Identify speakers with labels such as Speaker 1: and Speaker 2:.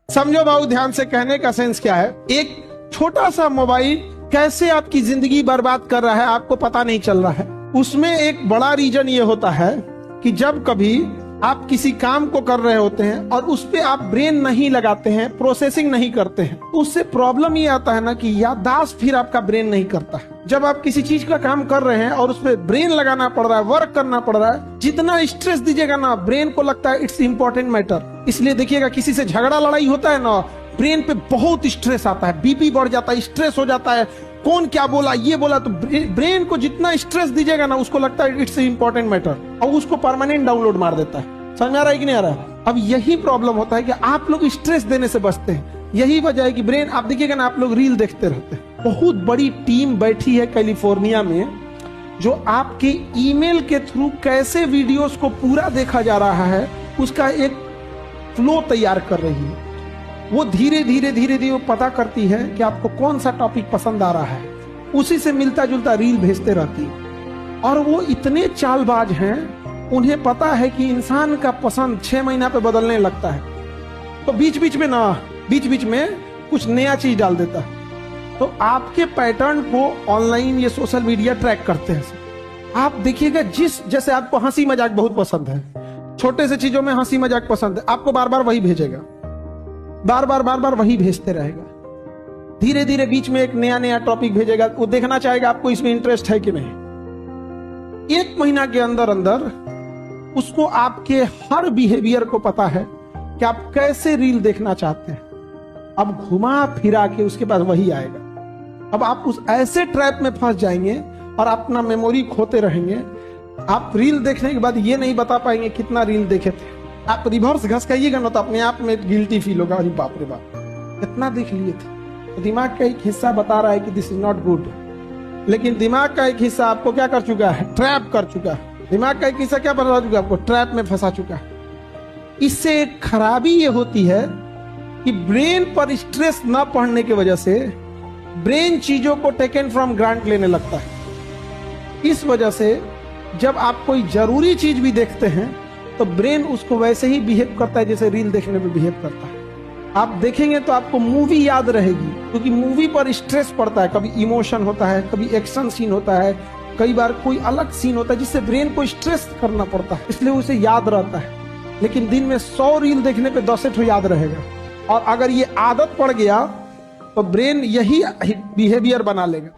Speaker 1: समझो भाऊ ध्यान से, कहने का सेंस क्या है, एक छोटा सा मोबाइल कैसे आपकी जिंदगी बर्बाद कर रहा है आपको पता नहीं चल रहा है। उसमें एक बड़ा रीजन ये होता है कि जब कभी आप किसी काम को कर रहे होते हैं और उस पे आप ब्रेन नहीं लगाते हैं, प्रोसेसिंग नहीं करते हैं, तो उससे प्रॉब्लम ये आता है ना कि याददाश्त फिर आपका ब्रेन नहीं करता है। जब आप किसी चीज का काम कर रहे हैं और उस पे ब्रेन लगाना पड़ रहा है, वर्क करना पड़ रहा है, जितना स्ट्रेस दीजिएगा ना ब्रेन को लगता है इट्स इंपॉर्टेंट मैटर। इसलिए देखिएगा किसी से झगड़ा लड़ाई होता है ना, ब्रेन पे बहुत स्ट्रेस आता है, बीपी बढ़ जाता है, स्ट्रेस हो जाता है, कौन क्या बोला ये बोला, तो ब्रेन को जितना स्ट्रेस दीजिएगा ना उसको लगता है इट्स इंपॉर्टेंट मैटर और उसको परमानेंट डाउनलोड मार देता है। समझ आ रहा है कि नहीं आ रहा है? अब यही प्रॉब्लम होता है कि आप लोग स्ट्रेस देने से बचते हैं। यही वजह है कि ब्रेन, आप देखिएगा ना, आप लोग रील देखते रहते हैं। बहुत बड़ी टीम बैठी है कैलिफोर्निया में जो आपके ईमेल के थ्रू कैसे वीडियोस को पूरा देखा जा रहा है उसका एक फ्लो तैयार कर रही है। वो धीरे धीरे वो पता करती है कि आपको कौन सा टॉपिक पसंद आ रहा है, उसी से मिलता जुलता रील भेजते रहती है। और वो इतने चालबाज हैं, उन्हें पता है कि इंसान का पसंद 6 महीना पे बदलने लगता है, तो बीच बीच में कुछ नया चीज डाल देता है। तो आपके पैटर्न को ऑनलाइन ये सोशल मीडिया ट्रैक करते हैं। आप देखिएगा, जैसे आपको हंसी मजाक बहुत पसंद है, छोटे से चीजों में हंसी मजाक पसंद है, आपको बार बार वही भेजेगा, बार बार वही भेजते रहेगा। धीरे धीरे बीच में एक नया टॉपिक भेजेगा, वो देखना चाहेगा आपको इसमें इंटरेस्ट है कि नहीं। 1 महीना के अंदर उसको आपके हर बिहेवियर को पता है कि आप कैसे रील देखना चाहते हैं। अब घुमा फिरा के उसके पास वही आएगा। अब आप उस ऐसे ट्रैप में फंस जाएंगे और अपना मेमोरी खोते रहेंगे। आप रील देखने के बाद ये नहीं बता पाएंगे कितना रील देखे थे। आप रिवर्स घसकाइएगा ना तो अपने आप में गिल्टी फील होगा, अरे बाप रे बाप कितना देख लिए थे। तो दिमाग का एक हिस्सा बता रहा है कि दिस इज नॉट गुड, लेकिन दिमाग का एक हिस्सा आपको क्या कर चुका है, ट्रैप कर चुका है। दिमाग का एक हिस्सा क्या बता चुका है, आपको ट्रैप में फंसा चुका है। इससे एक खराबी ये होती है कि ब्रेन पर स्ट्रेस ना पड़ने की वजह से ब्रेन चीजों को टेकन फ्रॉम ग्रांट लेने लगता है। इस वजह से जब आप कोई जरूरी चीज भी देखते हैं तो ब्रेन उसको वैसे ही बिहेव करता है जैसे रील देखने में बिहेव करता है। आप देखेंगे तो आपको मूवी याद रहेगी, क्योंकि मूवी पर स्ट्रेस पड़ता है, कभी इमोशन होता है, कभी एक्शन सीन होता है, कई बार कोई अलग सीन होता है जिससे ब्रेन को स्ट्रेस करना पड़ता है, इसलिए उसे याद रहता है। लेकिन दिन में 100 रील देखने पे 10 याद रहेगा। और अगर ये आदत पड़ गया तो ब्रेन यही बिहेवियर बना लेगा।